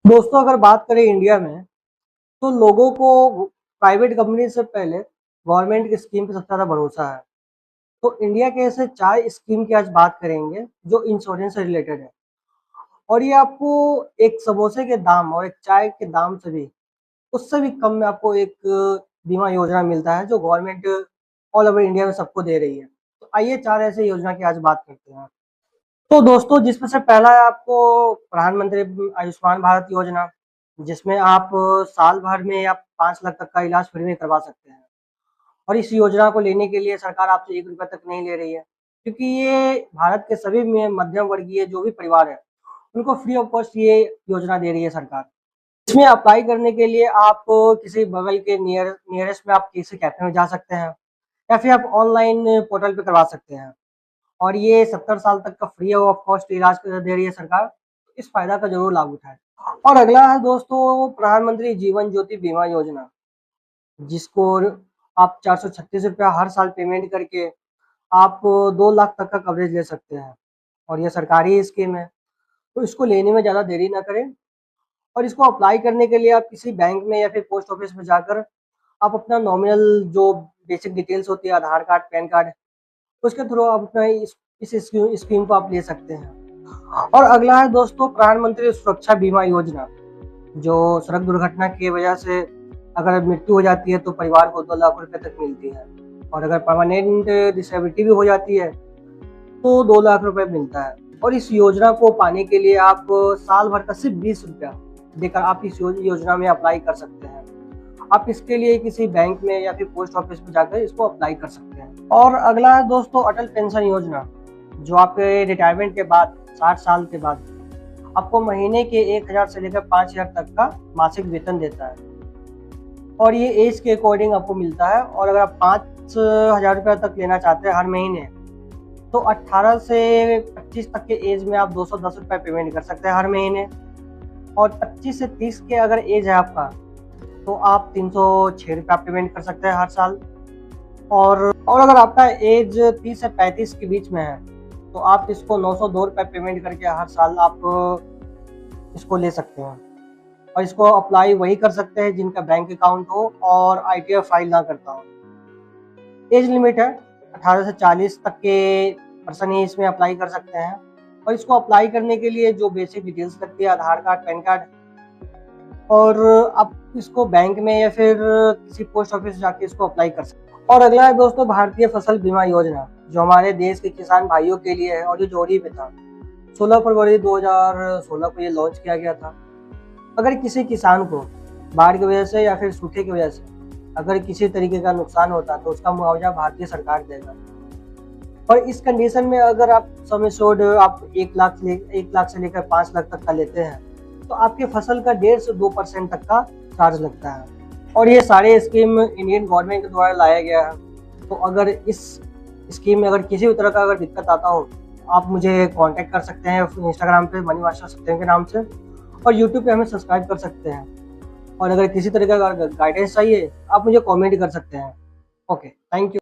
दोस्तों अगर बात करें इंडिया में तो लोगों को प्राइवेट कंपनी से पहले गवर्नमेंट की स्कीम पे सबसे ज़्यादा भरोसा है। तो इंडिया के ऐसे 4 स्कीम की आज बात करेंगे जो इंश्योरेंस से रिलेटेड है। और ये आपको एक समोसे के दाम और एक चाय के दाम से भी उससे भी कम में आपको एक बीमा योजना मिलता है जो गवर्नमेंट ऑल ओवर इंडिया में सबको दे रही है। तो आइए 4 ऐसे योजना की आज बात करते हैं। तो दोस्तों जिसमें से पहला है आपको प्रधानमंत्री आयुष्मान भारत योजना, जिसमें आप साल भर में आप 5 लाख तक का इलाज फ्री में करवा सकते हैं। और इस योजना को लेने के लिए सरकार आपसे 1 रुपया तक नहीं ले रही है, क्योंकि ये भारत के सभी में मध्यम वर्गीय जो भी परिवार है, उनको फ्री ऑफ कॉस्ट ये योजना दे रही है सरकार। इसमें अप्लाई करने के लिए आप किसी बगल के नियरेस्ट में आप किसी कैफ़े में जा सकते हैं या फिर आप ऑनलाइन पोर्टल पे करवा सकते हैं। और ये 70 साल तक का फ्री ऑफ कॉस्ट इलाज दे रही है सरकार। इस फ़ायदा का ज़रूर लाभ उठाएँ। और अगला है दोस्तों प्रधानमंत्री जीवन ज्योति बीमा योजना, जिसको आप 436 रुपया हर साल पेमेंट करके आप 2 लाख तक का कवरेज ले सकते हैं। और ये सरकारी स्कीम है, तो इसको लेने में ज़्यादा देरी ना करें। और इसको अप्लाई करने के लिए आप किसी बैंक में या फिर पोस्ट ऑफिस में जाकर आप अपना नॉमिनल जो बेसिक डिटेल्स होती है, आधार कार्ड, पैन कार्ड, उसके थ्रू आप अपना इस स्कीम को आप ले सकते हैं। और अगला है दोस्तों प्रधानमंत्री सुरक्षा बीमा योजना, जो सड़क दुर्घटना की वजह से अगर मृत्यु हो जाती है तो परिवार को 2 लाख रुपए तक मिलती है। और अगर परमानेंट डिसेबिलिटी भी हो जाती है तो 2 लाख रुपए मिलता है। और इस योजना को पाने के लिए आप साल भर का सिर्फ 20 रुपया देकर आप इस योजना में अप्लाई कर सकते हैं। आप इसके लिए किसी बैंक में या फिर पोस्ट ऑफिस में जाकर इसको अप्लाई कर सकते हैं। और अगला है दोस्तों अटल पेंशन योजना, जो आपके रिटायरमेंट के बाद 60 साल के बाद आपको महीने के 1000 से लेकर 5000 तक का मासिक वेतन देता है। और ये एज के अकॉर्डिंग आपको मिलता है। और अगर आप 5000 रुपये तक लेना चाहते हैं हर महीने, तो 18 से 25 तक के एज में आप 210 रुपये पेमेंट कर सकते हैं हर महीने। और 25 से 30 के अगर एज है आपका, तो आप 306 रुपया पेमेंट कर सकते हैं हर साल। और अगर आपका एज 30 से 35 के बीच में है, तो आप इसको 902 रुपये पेमेंट करके हर साल आप इसको ले सकते हैं। और इसको अप्लाई वही कर सकते हैं जिनका बैंक अकाउंट हो और ITF फाइल ना करता हो। एज लिमिट है 18 से 40 तक के पर्सन ही इसमें अप्लाई कर सकते हैं। और इसको अप्लाई करने के लिए जो बेसिक डिटेल्स लगती है, आधार कार्ड, पैन कार्ड, और आप इसको बैंक में या फिर किसी पोस्ट ऑफिस जाके इसको अप्लाई कर सकते हैं। और अगला है दोस्तों भारतीय फसल बीमा योजना, जो हमारे देश के किसान भाइयों के लिए है और जो जोड़ी पे था। 16 फरवरी 2016 को ये लॉन्च किया गया था। अगर किसी किसान को बाढ़ की वजह से या फिर सूखे की वजह से अगर किसी तरीके का नुकसान होता तो उसका मुआवजा भारतीय सरकार देगा। और इस कंडीशन में अगर आप सम एश्योर्ड आप 1 लाख से लेकर 5 लाख तक का लेते हैं, तो आपके फसल का 1.5 से 2% तक का चार्ज लगता है। और ये सारे स्कीम इंडियन गवर्नमेंट के द्वारा लाया गया है। तो अगर इस स्कीम में अगर किसी भी तरह का अगर दिक्कत आता हो, आप मुझे कांटेक्ट कर सकते हैं इंस्टाग्राम पे मनी मास्टर सत्यम के नाम से, और यूट्यूब पे हमें सब्सक्राइब कर सकते हैं। और अगर किसी तरह का गाइडेंस चाहिए आप मुझे कमेंट कर सकते हैं। Okay, thank you.